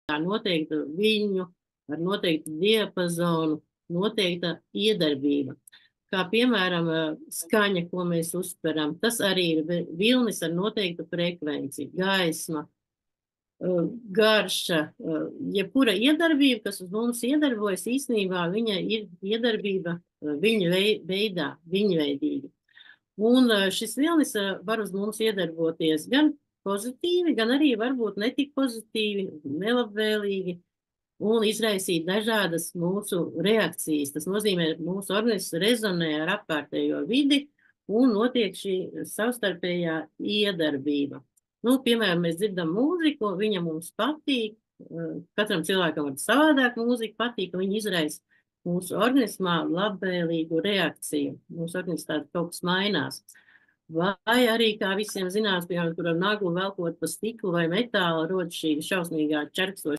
ar noteiktu viļņu, ar noteiktu diapazonu, noteikta iedarbība. Kā piemēram skaņa, ko mēs uztveram, tas arī ir vilnis ar noteiktu frekvenci, gaisma, garša, jebkura iedarbība, kas uz mums iedarbojas, īstenībā viņa ir iedarbība viļņu veidā, viļņveidīgi. Un šis vilnis var uz mums iedarboties gan pozitīvi, gan arī varbūt netik pozitīvi, nelabvēlīgi un izraisīt dažādas mūsu reakcijas. Tas nozīmē, mūsu organisms rezonē ar apkārtējo vidi un notiek šī savstarpējā iedarbība. Nu, piemēram, mēs dzirdam mūziku, viņa mums patīk, katram cilvēkam var savādāk mūzika patīk, un viņa izraisa mūsu organismā labvēlīgu reakciju. Mūsu organismā kaut kas mainās. Vai arī, kā visiem zinās, piemēram, kur ar naglu velkot pa stiklu vai metālu, rod šī šausmīgā čerkstoša